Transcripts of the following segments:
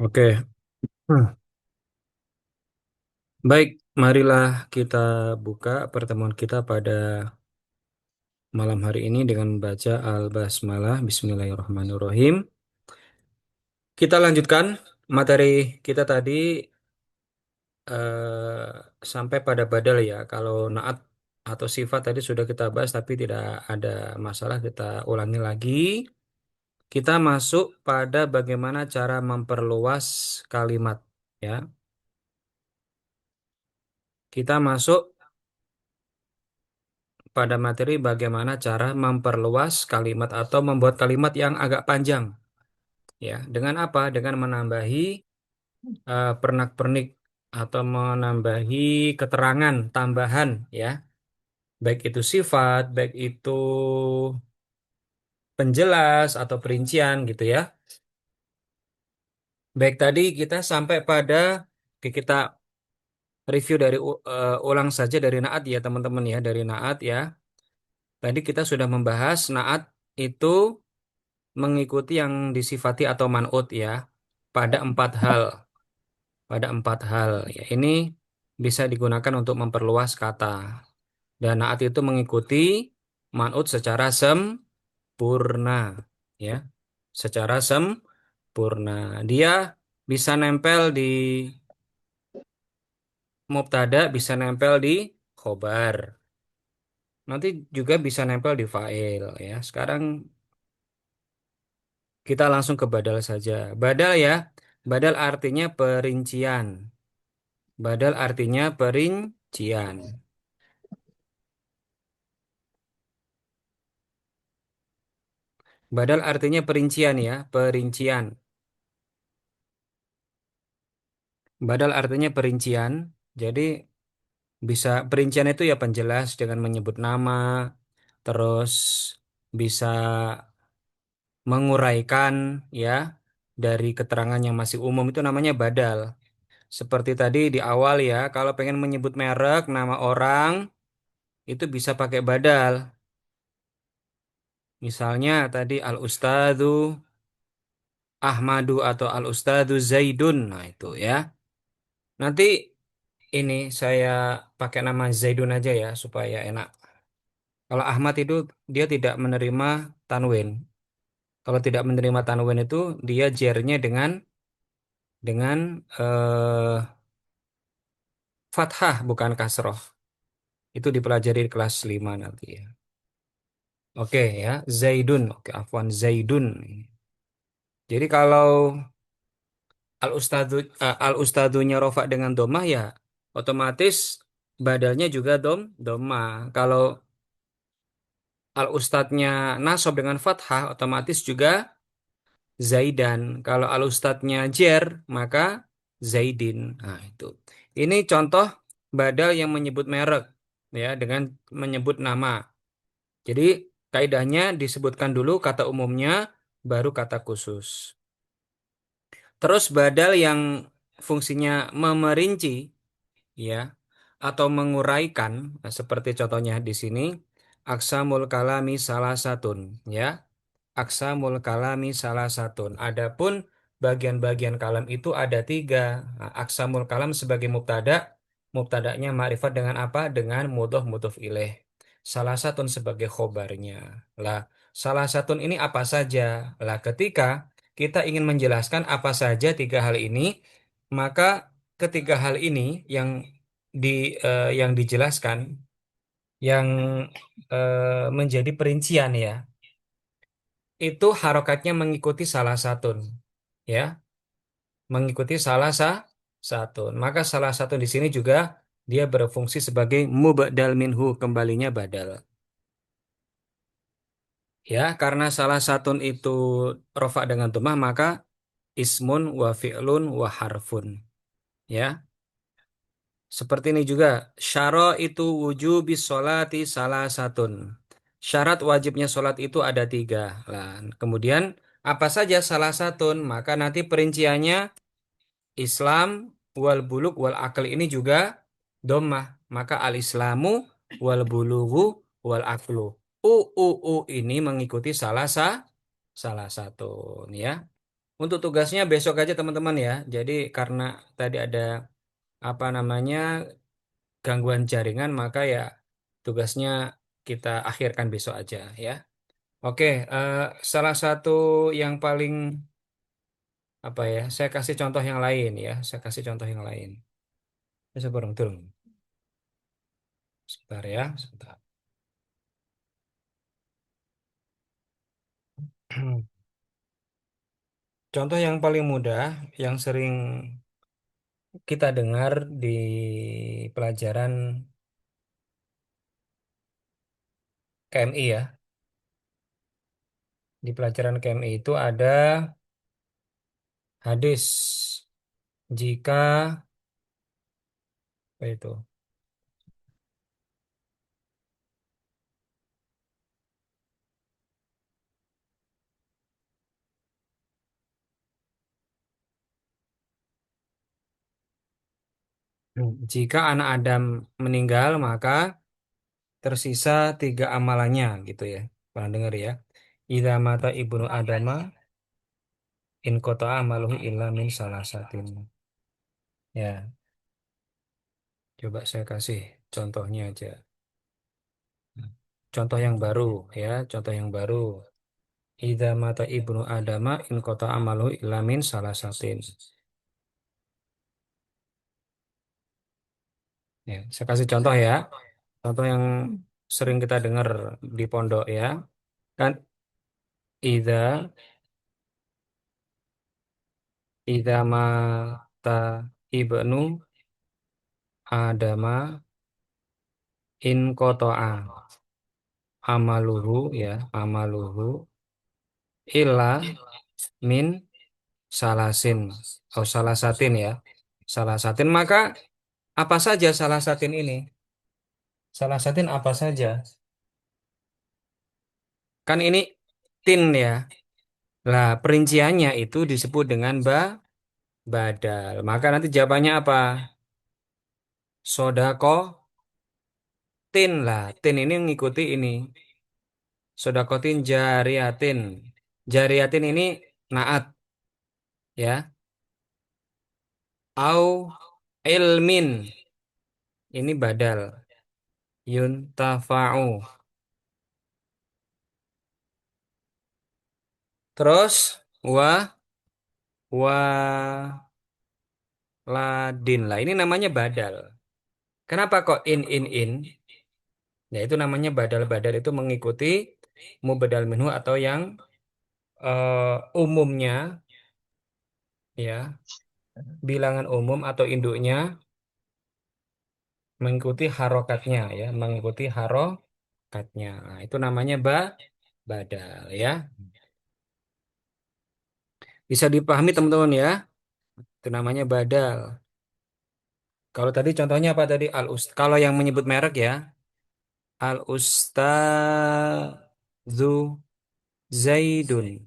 Oke. Baik, marilah kita buka pertemuan kita pada malam hari ini dengan membaca Al-Basmalah. Bismillahirrahmanirrahim. Kita lanjutkan materi kita tadi sampai pada badal ya. Kalau naat atau sifat tadi sudah kita bahas tapi tidak ada masalah, kita ulangi lagi. Kita masuk pada bagaimana cara memperluas kalimat ya. Kita masuk pada materi bagaimana cara memperluas kalimat atau membuat kalimat yang agak panjang ya. Dengan apa? Dengan menambahi pernak-pernik atau menambahi keterangan tambahan ya. Baik itu sifat, baik itu penjelas atau perincian gitu ya. Baik tadi kita sampai pada oke, kita review dari ulang saja dari naat ya teman-teman ya, dari naat ya. Tadi kita sudah membahas naat itu mengikuti yang disifati atau man'ut ya pada empat hal, pada empat hal ya. Ini bisa digunakan untuk memperluas kata, dan naat itu mengikuti man'ut secara sempurna ya, secara sempurna. Dia bisa nempel di mubtada, bisa nempel di khobar, nanti juga bisa nempel di fa'il ya. Sekarang kita langsung ke badal saja. Badal ya, badal artinya perincian. Badal artinya perincian. Badal artinya perincian ya, perincian. Badal artinya perincian. Jadi bisa perincian itu ya penjelas dengan menyebut nama, terus bisa menguraikan ya dari keterangan yang masih umum itu namanya badal. Seperti tadi di awal ya, kalau pengen menyebut merek, nama orang, itu bisa pakai badal. Misalnya tadi Al-Ustadzu Ahmadu atau Al-Ustadzu Zaidun. Nah, itu ya. Nanti ini saya pakai nama Zaidun aja ya supaya enak. Kalau Ahmad itu dia tidak menerima tanwin. Kalau tidak menerima tanwin itu dia jernya dengan fathah bukan kasroh. Itu dipelajari di kelas 5 nanti ya. Oke ya, Zaidun. Oke, afwan Zaidun. Jadi kalau al-ustadunya rofa dengan domah ya otomatis badalnya juga domah. Kalau al-ustadnya nasab dengan fathah otomatis juga zaidan. Kalau al-ustadnya jer maka zaidin. Nah, itu. Ini contoh badal yang menyebut merek ya dengan menyebut nama. Jadi kaidahnya disebutkan dulu kata umumnya baru kata khusus. Terus badal yang fungsinya memerinci ya atau menguraikan, nah, seperti contohnya di sini aksamul kalami salah satun ya, aksamul kalami salah satun. Adapun bagian-bagian kalam itu ada tiga. Nah, aksamul kalam sebagai mubtada, mubtadanya ma'rifat dengan apa, dengan mudhof mudhof ilaih, salah satun sebagai khobarnya lah. Salah satun ini apa saja lah, ketika kita ingin menjelaskan apa saja tiga hal ini, maka ketiga hal ini yang di yang dijelaskan, yang menjadi perincian ya, itu harokatnya mengikuti salah satun ya, mengikuti satun. Maka salah satu di sini juga dia berfungsi sebagai mubdal minhu, kembalinya badal ya. Karena salah satun itu rofa dengan dhammah maka ismun wa fi'lun wa harfun ya. Seperti ini juga syara itu wujubis sholati salah satun. Syarat wajibnya sholat itu ada tiga. Lah, kemudian apa saja salah satun? Maka nanti perinciannya Islam wal buluk wal akal ini juga domah. Maka al Islamu wal bulugu wal aklu. U ini mengikuti salah satu ya. Untuk tugasnya besok aja teman-teman ya. Jadi karena tadi ada apa namanya gangguan jaringan, maka ya tugasnya kita akhirkan besok aja ya. Oke, eh, salah satu yang paling apa ya? Saya kasih contoh yang lain ya. Saya kasih contoh yang lain. Bisa bareng turun. Sebentar ya, sebentar. Contoh yang paling mudah, yang sering kita dengar di pelajaran KMI ya. Di pelajaran KMI itu ada hadis. Jika apa itu? Jika anak Adam meninggal, maka tersisa tiga amalannya gitu ya. Pernah dengar ya? Idza mata ibnu Adama in qata amaluhu illa min salasatin. Ya, coba saya kasih contohnya aja. Contoh yang baru ya, contoh yang baru. Idza mata ibnu Adama in qata amaluhu illa min salasatin. Ya, saya kasih contoh ya. Contoh yang sering kita dengar di pondok ya. Kan idza idza mata ibnu Adama in kotoa amaluhu ya amaluhu illa min salasin atau salasatin ya salasatin maka apa saja salasatin ini salasatin apa saja kan ini tin ya lah perinciannya itu disebut dengan badal maka nanti jawabannya apa sodako tin lah tin ini mengikuti ini sodakotin jariatin jariatin ini naat ya au ilmin ini badal yuntafa'u terus wa ladin lah ini namanya badal kenapa kok in ya itu namanya badal itu mengikuti mubadal minhu atau yang umumnya ya bilangan umum atau induknya mengikuti harokatnya ya mengikuti harokatnya nah, itu namanya badal ya bisa dipahami teman-teman ya itu namanya badal. Kalau tadi contohnya apa tadi kalau yang menyebut merek ya al ustadzu Zaidun.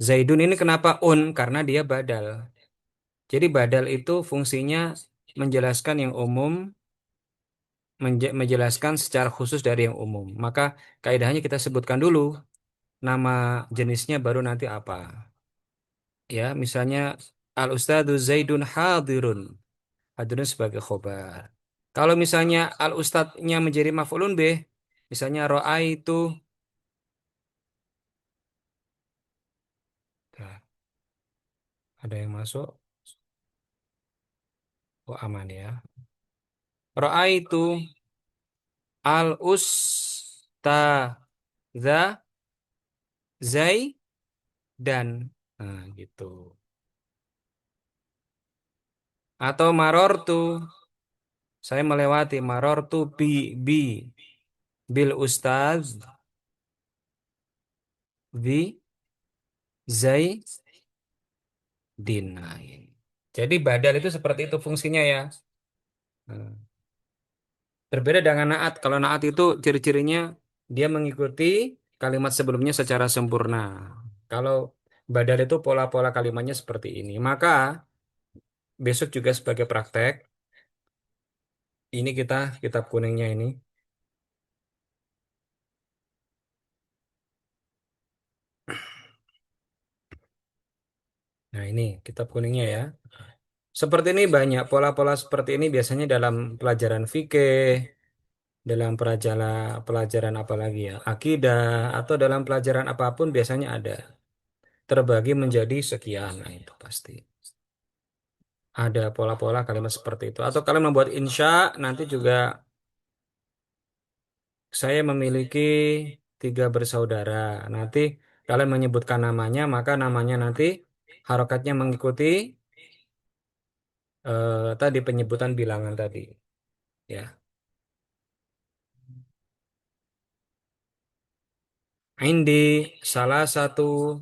Zaidun ini kenapa karena dia badal. Jadi badal itu fungsinya menjelaskan yang umum menjelaskan secara khusus dari yang umum. Maka kaidahnya kita sebutkan dulu nama jenisnya baru nanti apa. Ya, misalnya al ustadzu Zaidun hadirun. Hadirun sebagai khobar. Kalau misalnya al ustadznya menjadi maf'ulun bih, misalnya ro'a itu nah, ada yang masuk, oh aman ya. Ro'a itu al ustadza Zai dan nah, gitu. Atau marortu, saya melewati marortu bi bil ustaz bi Zaidin. Nah, ini. Jadi badal itu seperti itu fungsinya ya. Nah, berbeda dengan naat. Kalau naat itu ciri-cirinya dia mengikuti kalimat sebelumnya secara sempurna. Kalau badal itu pola-pola kalimatnya seperti ini. Maka besok juga sebagai praktek, ini kita kitab kuningnya ini. Nah, ini kitab kuningnya ya. Seperti ini banyak pola-pola seperti ini biasanya dalam pelajaran fikih, dalam pelajaran apa lagi ya, akidah atau dalam pelajaran apapun biasanya ada. Terbagi menjadi sekian, nah itu pasti. Ada pola-pola kalimat seperti itu. Atau kalian membuat insya, nanti juga saya memiliki tiga bersaudara. Nanti kalian menyebutkan namanya, maka namanya nanti harokatnya mengikuti tadi penyebutan bilangan tadi. Ya, Indi salah satu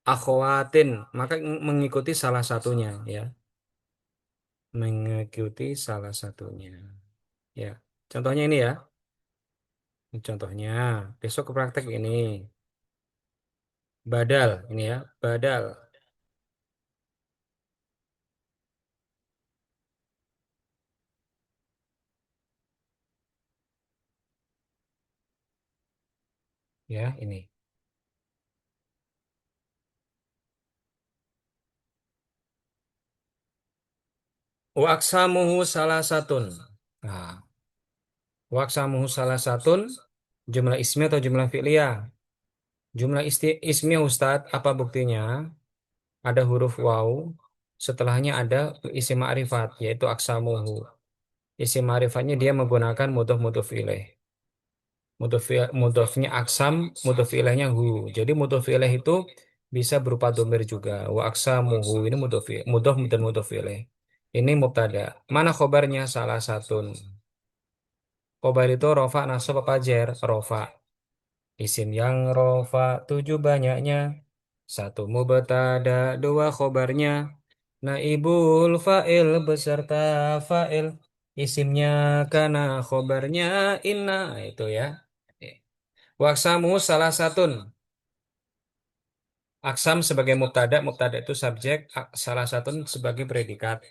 akhwatin, maka mengikuti salah satunya. Ya, mengikuti salah satunya. Ya, contohnya ini ya. Contohnya, besok ke praktek ini. Badal, ini ya, badal. Ya, ini. Wa aksamuhu salah satun. Nah, waksamuhu salah satun jumlah ismi atau jumlah fi'liyah. Jumlah ismi Ustadz, apa buktinya? Ada huruf waw, setelahnya ada isim ma'rifat, yaitu aksamuhu. Isim ma'rifatnya dia menggunakan mudhof ilaih. Mudhofnya aksam, mudhof ilaihnya hu. Jadi mudhof ilaih itu bisa berupa domir juga. Wa aksamuhu ini mudhof dan mudhof ilaih. Ini mubtada. Mana khobarnya? Salah satun. Khobar itu rofa, nasab, apa jer? Rofa. Isim yang rofa tujuh banyaknya. Satu mubtada, dua khobarnya. Naibul fa'il beserta fa'il. Isimnya kana khobarnya inna. Nah, itu ya. Waksamu salah satun. Aksam sebagai mubtada, mubtada itu subjek, salah satun sebagai predikat.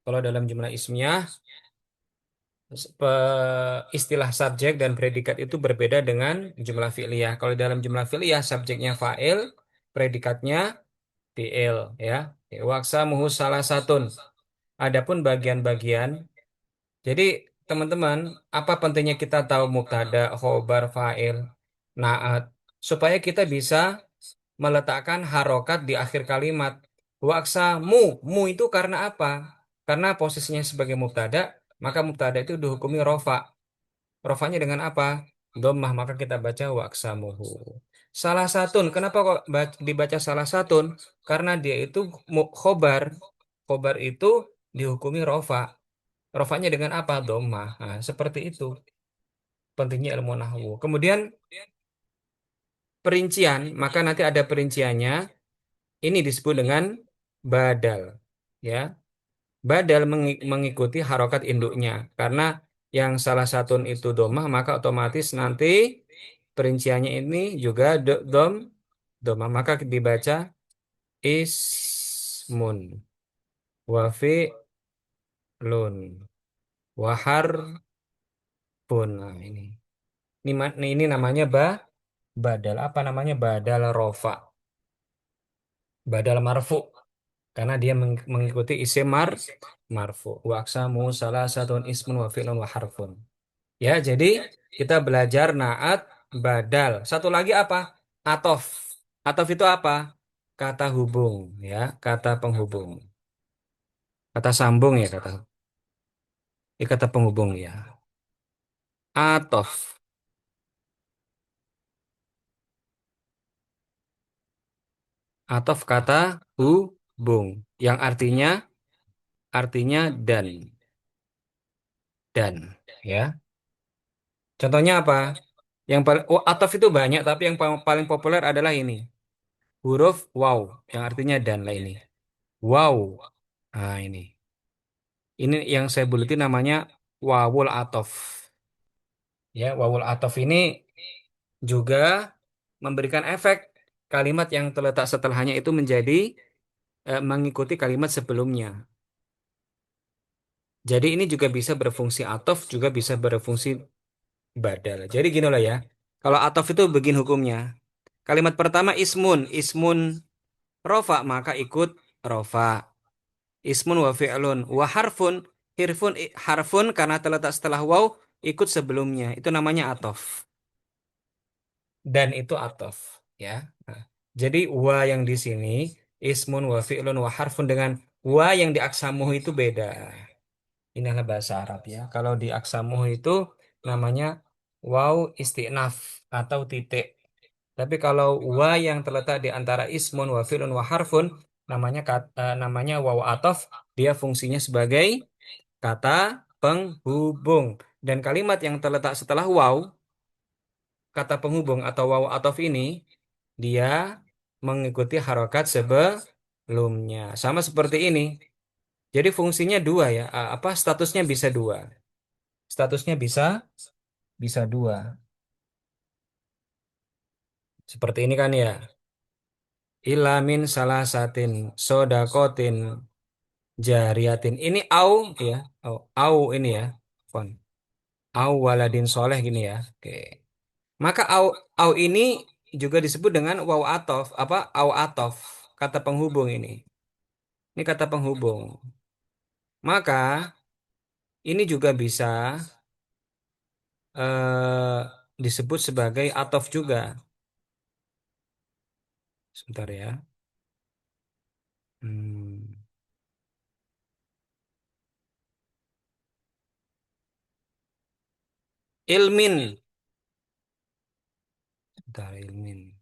Kalau dalam jumlah ismiyah, istilah subjek dan predikat itu berbeda dengan jumlah fi'liyah. Kalau dalam jumlah fi'liyah, subjeknya fa'il, predikatnya fi'il, ya. Waksa muhu salah satun. Adapun bagian-bagian, jadi teman-teman, apa pentingnya kita tahu mubtada, khobar, fa'il, naat, supaya kita bisa meletakkan harokat di akhir kalimat. Waksa mu itu karena apa? Karena posisinya sebagai mubtada, maka mubtada itu dihukumi rofa. Rofanya dengan apa? Dhammah, maka kita baca waksamuhu. Salah satun, kenapa kok dibaca salah satun? Karena dia itu khobar. Khobar itu dihukumi rofa. Rofanya dengan apa? Dhammah. Nah, seperti itu pentingnya ilmu nahwu. Kemudian perincian, maka nanti ada perinciannya. Ini disebut dengan badal. Ya, badal mengikuti harokat induknya. Karena yang salah satu itu domah, maka otomatis nanti perinciannya ini juga domah. Maka dibaca ismun, wafi'lun, waharfun. Nah, ini namanya badal. Apa namanya? Badal rofa. Badal marfu. Karena dia mengikuti isim marfu. Wa aqsamu salah satu ismun wa fi'lun wa harfun. Ya, jadi kita belajar naat, badal. Satu lagi apa? Atof. Atof itu apa? Kata hubung, ya, kata penghubung. Kata sambung ya, kata penghubung ya. Atof. Atof kata hubung yang artinya dan, ya. Contohnya apa? Yang paling atof itu banyak, tapi yang paling populer adalah ini. Huruf wow yang artinya dan lah ini. Wow. Nah, ini. Ini yang saya buletin namanya wawul atof. Ya, wawul atof ini juga memberikan efek kalimat yang terletak setelahnya itu menjadi mengikuti kalimat sebelumnya. Jadi ini juga bisa berfungsi atof, juga bisa berfungsi badal. Jadi gini lah ya. Kalau atof itu begini hukumnya. Kalimat pertama ismun, ismun rofa maka ikut rofa. Ismun wa fi'lun. Wa harfun. Harfun karena terletak setelah waw ikut sebelumnya. Itu namanya atof. Dan itu atof. Ya. Nah, jadi wa yang di sini ismun wa fi'lun wa harfun dengan wa yang di aksamuh itu beda. Ini adalah bahasa Arab ya. Kalau di aksamuh itu namanya waw isti'naf atau titik. Tapi kalau wa yang terletak di antara ismun wa fi'lun wa harfun namanya waw atof, dia fungsinya sebagai kata penghubung. Dan kalimat yang terletak setelah waw, kata penghubung atau waw atof ini, dia mengikuti harokat sebelumnya. Sama seperti ini. Jadi fungsinya dua ya. Apa statusnya bisa dua. Statusnya bisa dua. Seperti ini kan ya. Ilamin salah satin sodakotin jariatin. Ini ya. Au ini ya. Fon. Au waladin soleh gini ya. Oke. Maka au ini juga disebut dengan waw atof. Apa? Au atof. Kata penghubung ini. Ini kata penghubung. Maka ini juga bisa disebut sebagai atof juga. Sebentar ya. Hmm. Ilmin. Sebentar, ilmin.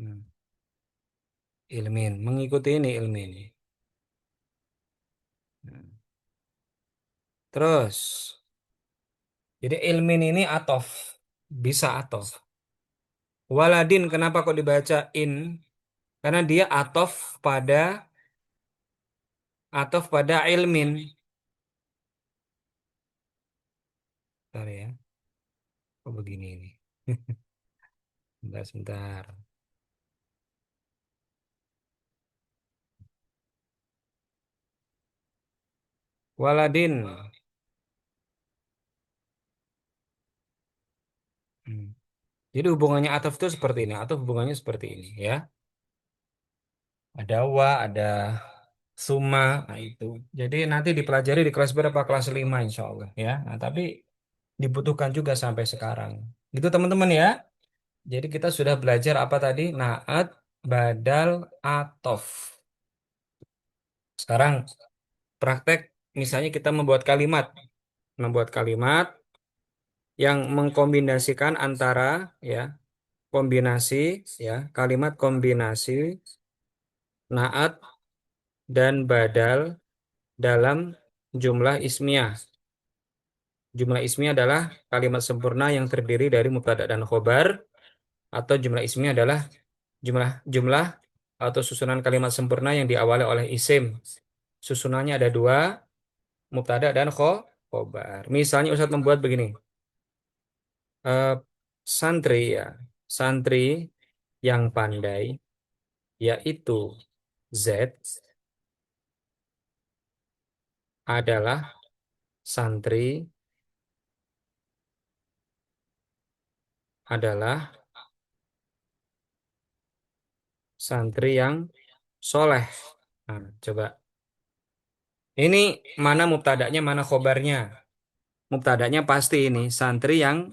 Hmm. Ilmin. Mengikuti ini ilmin. Hmm. Terus. Jadi ilmin ini atof. Bisa atof. Waladin kenapa kok dibaca in? Karena dia atof pada ilmin. Bentar ya. Kok begini ini? Sebentar, sebentar. Waladin. Hmm. Jadi hubungannya atof itu seperti ini. Atof hubungannya seperti ini ya. Ada wa, ada summa, nah itu. Jadi nanti dipelajari di kelas berapa? Kelas 5 insya Allah ya. Nah, tapi dibutuhkan juga sampai sekarang. Gitu teman-teman ya. Jadi kita sudah belajar apa tadi? Naat, badal, atof. Sekarang praktek misalnya kita membuat kalimat yang mengkombinasikan antara ya, kombinasi ya, kalimat kombinasi naat dan badal dalam jumlah ismiyah. Jumlah ismiyah adalah kalimat sempurna yang terdiri dari mubtada dan khobar, atau jumlah ismiyah adalah jumlah jumlah atau susunan kalimat sempurna yang diawali oleh isim. Susunannya ada dua, mubtada dan khobar. Misalnya Ustadz membuat begini. Eh, santri ya, santri yang pandai yaitu Z adalah santri adalah santri yang soleh. Nah, coba. Ini mana mubtadanya, mana khobarnya? Mubtadanya pasti ini santri yang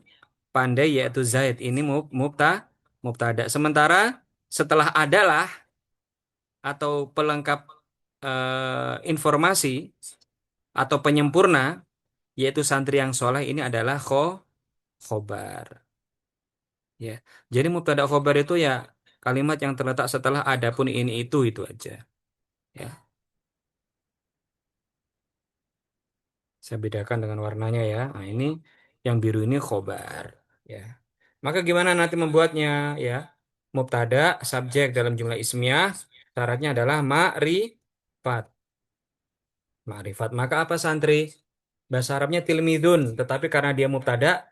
pandai yaitu Zaid. Ini mubtada. Sementara setelah adalah atau pelengkap informasi atau penyempurna yaitu santri yang soleh ini adalah khobar. Ya. Jadi mubtada khobar itu ya kalimat yang terletak setelah adapun ini itu aja. Ya. Saya bedakan dengan warnanya ya. Nah, ini yang biru ini khobar. Ya. Maka gimana nanti membuatnya? Ya. Mubtada, subjek dalam jumlah ismiyah. Syaratnya adalah ma'rifat. Ma'rifat. Maka apa santri? Bahasa Arabnya tilmidun. Tetapi karena dia mubtada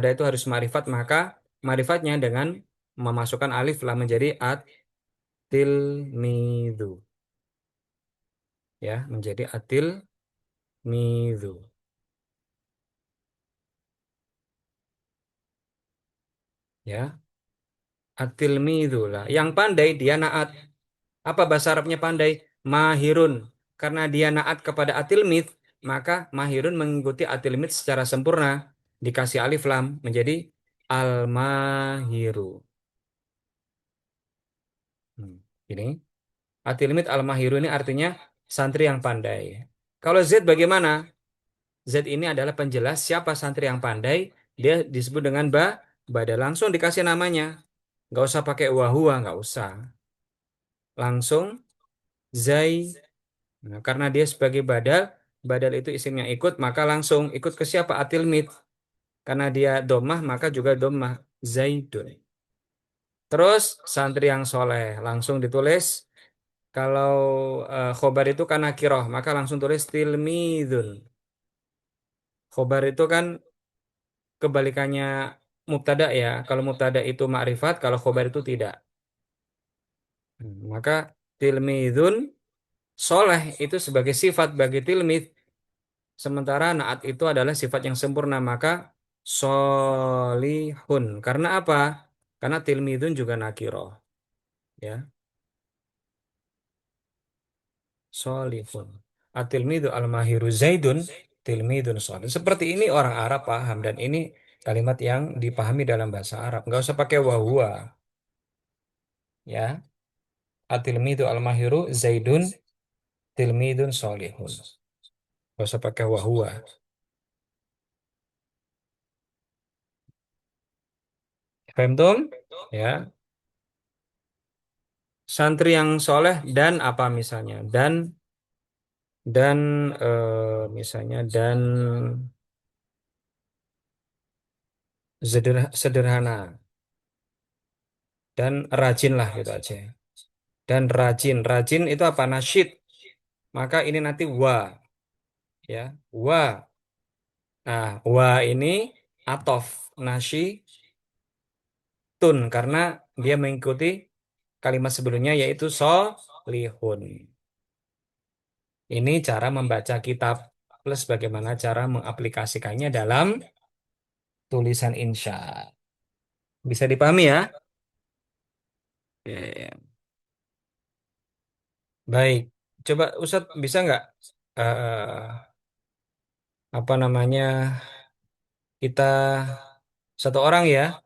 itu harus ma'rifat. Maka ma'rifatnya dengan memasukkan alif lah menjadi at-tilmidu. Ya, menjadi at-tilmidu. Ya. At-tilmidzu lah. Yang pandai dia naat. Apa bahasa Arabnya pandai? Mahirun. Karena dia naat kepada atilmid, maka mahirun mengikuti atilmid secara sempurna. Dikasih alif lam menjadi al-mahiru. Hmm. Ini atilmid al-mahiru ini artinya santri yang pandai. Kalau Z bagaimana? Z ini adalah penjelas siapa santri yang pandai. Dia disebut dengan bada. Langsung dikasih namanya. Nggak usah pakai wahua, nggak usah. Langsung Zai. Nah, karena dia sebagai badal, badal itu isimnya ikut, maka langsung ikut ke siapa? Atilmid. Karena dia domah, maka juga domah. Zaidun. Terus santri yang soleh langsung ditulis. Kalau khobar itu kan nakiroh, maka langsung tulis tilmidun. Khobar itu kan kebalikannya mubtada ya. Kalau mubtada itu ma'rifat, kalau khobar itu tidak. Maka tilmidun soleh itu sebagai sifat bagi tilmid. Sementara naat itu adalah sifat yang sempurna, maka solihun. Karena apa? Karena tilmidun juga nakiroh. Ya, solihun. Atilmidu al-mahiru zaidun, tilmidun solih. Seperti ini orang Arab paham dan ini kalimat yang dipahami dalam bahasa Arab. Nggak usah pakai wahua. Ya, atilmidu al-mahiru zaidun, tilmidun solihun. Nggak usah pakai wahua. Paham tuh? Ya, santri yang soleh dan apa misalnya? Dan misalnya dan sederhana dan rajin lah gitu aja. Dan rajin, rajin itu apa? Nasyid. Maka ini nanti ya, Nah, ini atof nasyitun karena dia mengikuti kalimat sebelumnya yaitu solihun. Ini cara membaca kitab plus bagaimana cara mengaplikasikannya dalam tulisan insya. Bisa dipahami ya? Oke. Baik, coba Ustadz bisa nggak apa namanya kita satu orang ya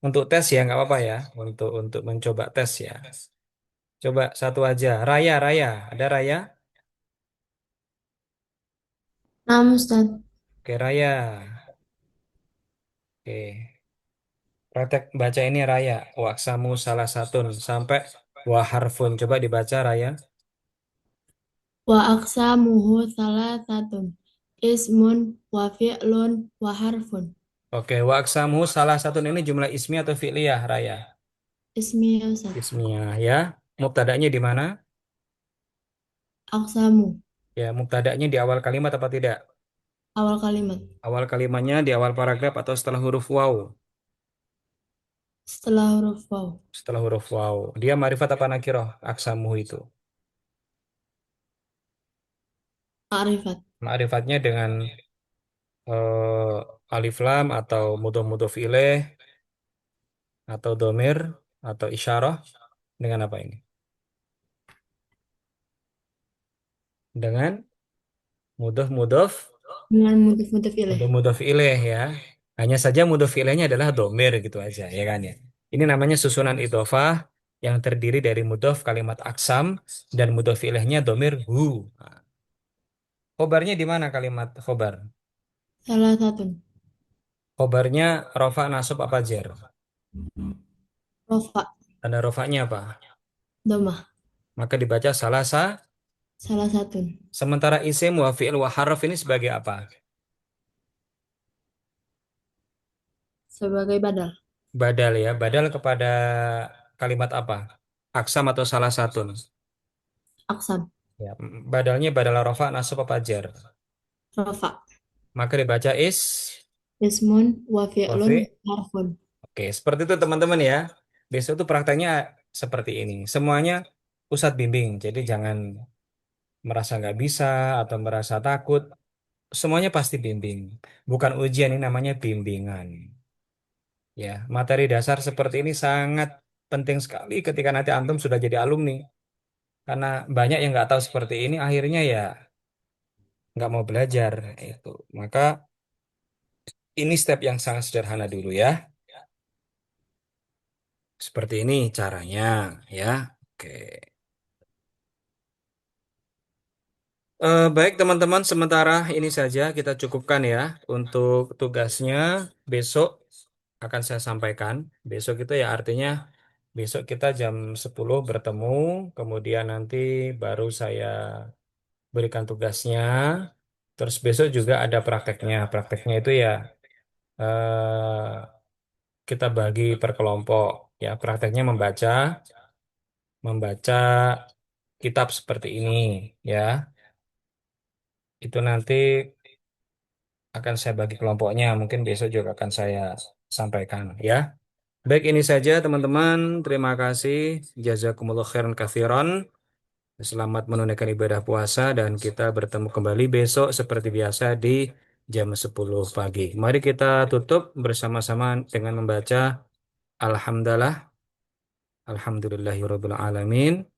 untuk tes ya nggak apa-apa ya untuk mencoba tes ya. Coba satu aja. Raya, Raya, ada Raya? Nah, Ustaz. Oke Raya. Oke, praktek baca ini Raya. Waksamu salah satun sampai waharfun. Coba dibaca Raya. Wa aqsamuhu salasatun. Ismun wa fi'lun wa harfun. Oke, waksamu salah satun ini jumlah ismi atau fi'liyah Raya? Ismi ya, Ustaz. Ismiyah ya. Mubtada'nya di mana? Aqsamu. Ya, mubtada'nya di awal kalimat apa tidak? Awal kalimat. Awal kalimatnya di awal paragraf atau setelah huruf waw? Setelah huruf waw. Setelah huruf waw. Dia marifat apa nakiroh? Aksamu itu. Ma'rifat. Ma'rifatnya dengan alif lam atau mudhof ilaih atau domir atau isyarah dengan apa ini? Dengan mudhof Dengan mudhaf ilaih. mudhof ilaih ya. Hanya saja mudhof ilaihnya adalah domir gitu aja ya kan ya. Ini namanya susunan idhofah yang terdiri dari mudhof kalimat aksam dan mudhof ilaihnya domir hu. Nah, khobarnya di mana kalimat khobar? Salasatun. Khobarnya rofa nasab apa jer? Rofa. Tanda rofanya apa? Domah. Maka dibaca salasa. Salasatun. Sementara isim wa fi'il wa harf ini sebagai apa? Sebagai badal. Badal ya. Badal kepada kalimat apa? Aksam atau salah satu. Aksam. Ya. Badalnya badal rofa nasab apa jar? Rofa. Maka dibaca Ismun wa wa fi'lun fi. harfun. Oke, seperti itu teman-teman ya. Besok tuh prakteknya seperti ini. Semuanya pusat bimbing. Jadi jangan merasa nggak bisa atau merasa takut. Semuanya pasti bimbing. Bukan ujian, ini namanya bimbingan. Ya, materi dasar seperti ini sangat penting sekali ketika nanti antum sudah jadi alumni. Karena banyak yang nggak tahu seperti ini, akhirnya ya nggak mau belajar itu. Maka ini step yang sangat sederhana dulu ya. Seperti ini caranya ya. Oke. Baik teman-teman, sementara ini saja kita cukupkan ya untuk tugasnya. Besok akan saya sampaikan. Besok itu ya artinya besok kita jam 10 bertemu, kemudian nanti baru saya berikan tugasnya. Terus besok juga ada prakteknya. Prakteknya itu ya kita bagi per kelompok. Ya, prakteknya membaca kitab seperti ini ya. Itu nanti akan saya bagi kelompoknya. Mungkin besok juga akan saya sampaikan ya. Baik, ini saja teman-teman. Terima kasih. Jazakumullah khairan katsiran. Selamat menunaikan ibadah puasa dan kita bertemu kembali besok seperti biasa di jam 10 pagi. Mari kita tutup bersama-sama dengan membaca Alhamdulillah, Alhamdulillahirabbil alamin.